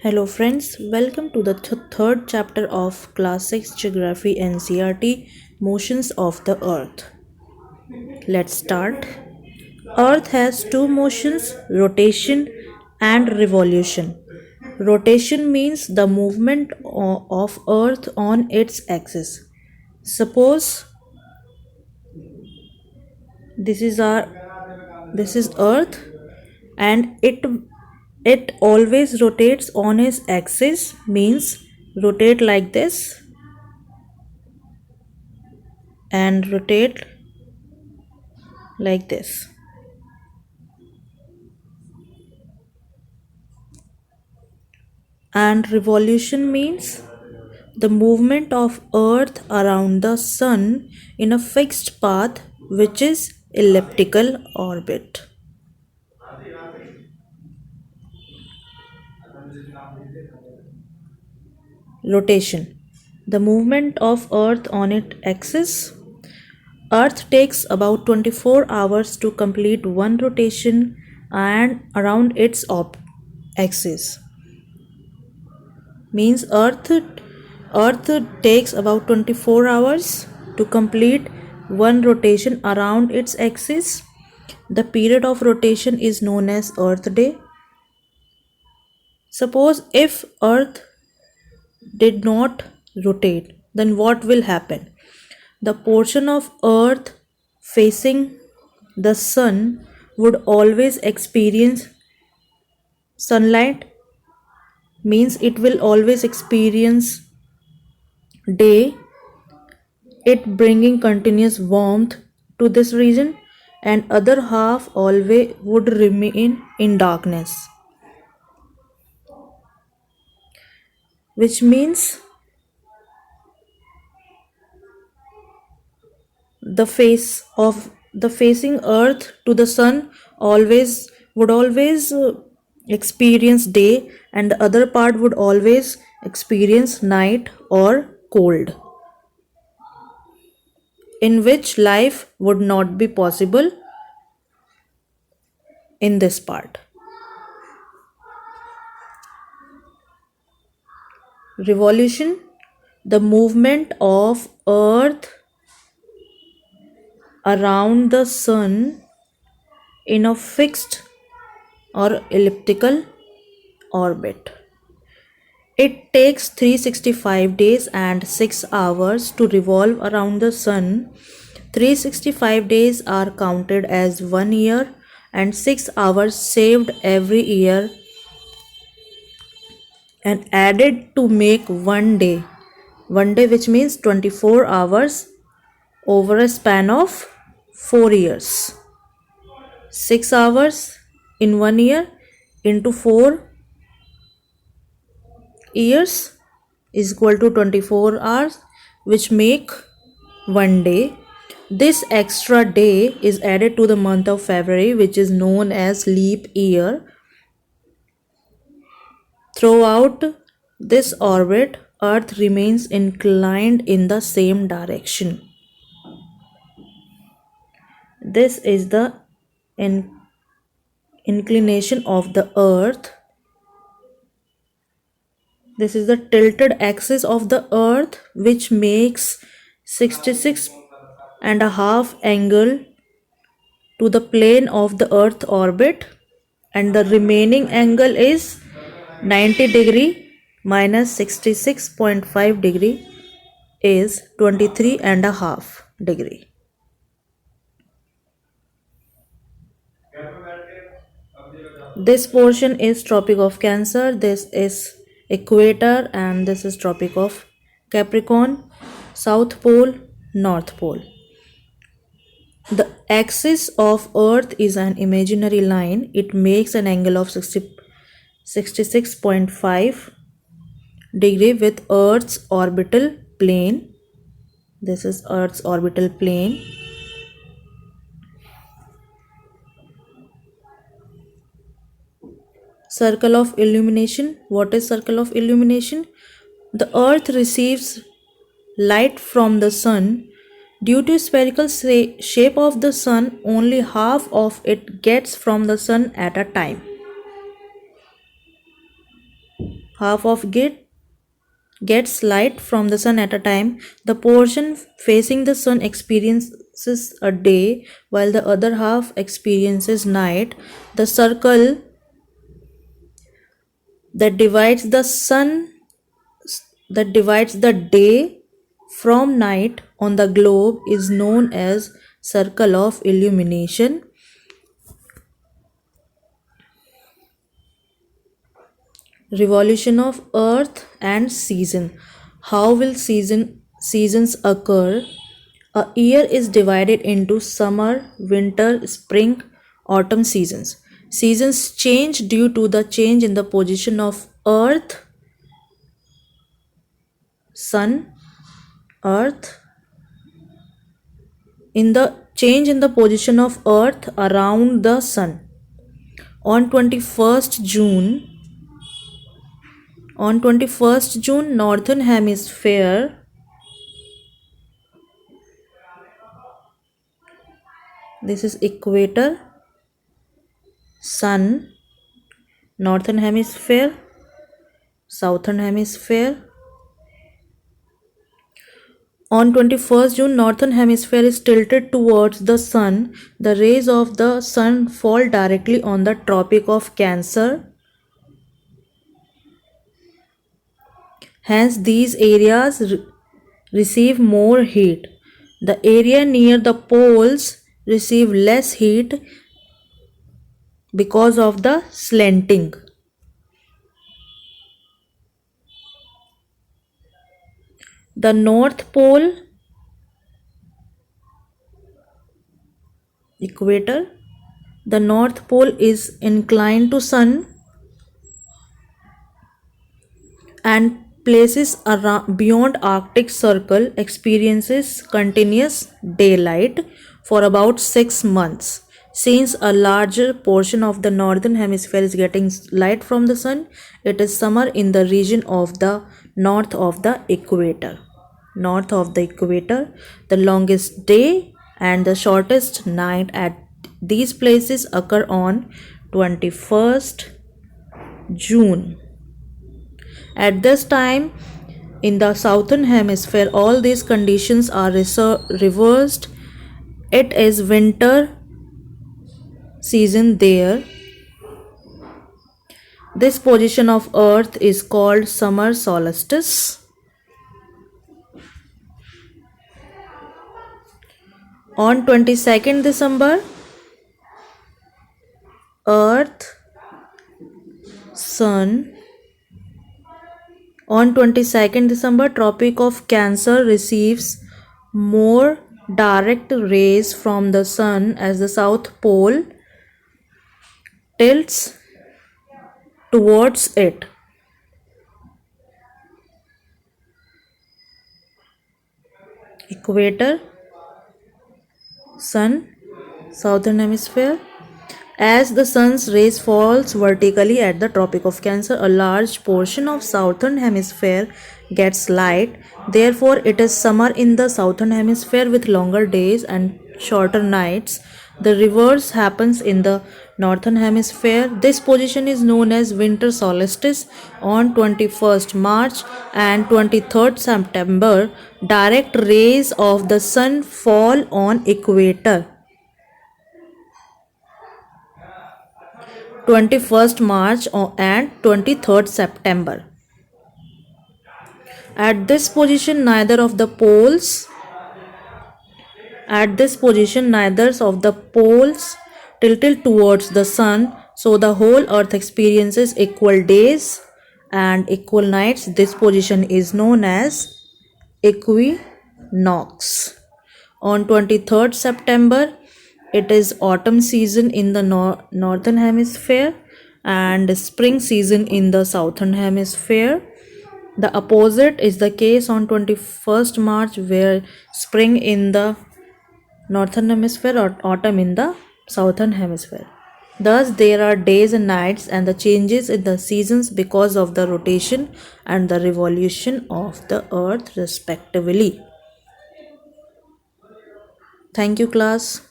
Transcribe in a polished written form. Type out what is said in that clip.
Hello friends, welcome to the third chapter of Class 6 Geography NCERT Motions of the Earth. Let's start. Earth has two motions, rotation and revolution. Rotation means the movement of Earth on its axis. Suppose this is Earth and it always rotates on its axis, means rotate like this and rotate like this. And revolution means the movement of Earth around the Sun in a fixed path, which is elliptical orbit. Rotation, the movement of Earth on its axis. Earth takes about 24 hours to complete one rotation and around its axis. Means Earth takes about 24 hours to complete one rotation around its axis. The period of rotation is known as Earth day. Suppose if Earth did not rotate, then what will happen? The portion of Earth facing the Sun would always experience sunlight, means it will always experience day, it bringing continuous warmth to this region, and other half always would remain in darkness, which means the facing Earth to the Sun would always experience day, and the other part would always experience night or cold, in which life would not be possible in this part. Revolution, the movement of Earth around the Sun in a fixed or elliptical orbit. It takes 365 days and 6 hours to revolve around the Sun. 365 days are counted as 1 year and 6 hours saved every year and added to make 1 day. 1 day, which means 24 hours over a span of 4 years. 6 hours in 1 year into 4 years is equal to 24 hours, which make 1 day. This extra day is added to the month of February, which is known as leap year. Throughout this orbit, Earth remains inclined in the same direction. This is the inclination of the Earth. This is the tilted axis of the Earth, which makes 66.5 angle to the plane of the Earth orbit, and the remaining angle is 90 degree minus 66.5 degree is 23.5 degree. This portion is Tropic of Cancer, this is Equator, and this is Tropic of Capricorn, South Pole, North Pole. The axis of Earth is an imaginary line. It makes an angle of 66.5 degree with Earth's orbital plane. This is Earth's orbital plane. Circle of illumination. What is circle of illumination? The Earth receives light from the Sun. Due to spherical shape of the Sun, only half of it gets from the Sun at a time. half of it gets light from the sun at a time. The portion facing the sun experiences a day while the other half experiences night. The circle that divides the day from night on the globe is known as circle of illumination. Revolution of earth and season. How will seasons occur? A year is divided into summer, winter, spring, autumn seasons. Seasons change due to the change in the position of earth, sun, earth, in the change in the position of earth around the sun. On 21st June, northern hemisphere this is equator, sun, northern hemisphere, southern hemisphere. On 21st June, northern hemisphere is tilted towards the sun. The rays of the sun fall directly on the Tropic of Cancer. Hence, these areas receive more heat. The area near the poles receive less heat because of the slanting. The North Pole, equator, the North Pole is inclined to sun and places around beyond Arctic Circle experiences continuous daylight for about 6 months. Since a larger portion of the northern hemisphere is getting light from the sun, it is summer in the region of the north of the equator. North of the equator, the longest day and the shortest night at these places occur on 21st June. At this time, in the southern hemisphere, all these conditions are reversed. It is winter season there. This position of earth is called summer solstice. On 22nd December, earth, sun. On 22nd December, Tropic of Cancer receives more direct rays from the sun as the South Pole tilts towards it. Equator, sun, southern hemisphere. As the sun's rays falls vertically at the Tropic of Cancer, a large portion of southern hemisphere gets light. Therefore, it is summer in the southern hemisphere with longer days and shorter nights. The reverse happens in the northern hemisphere. This position is known as winter solstice. On 21st March and 23rd September, direct rays of the sun fall on equator. 21st March and 23rd September. At this position, neither of the poles tilted towards the sun, so the whole earth experiences equal days and equal nights. This position is known as equinox. On 23rd September, it is autumn season in the northern hemisphere and spring season in the southern hemisphere. The opposite is the case on 21st March, where spring in the northern hemisphere or autumn in the southern hemisphere. Thus, there are days and nights and the changes in the seasons because of the rotation and the revolution of the earth respectively. Thank you, class.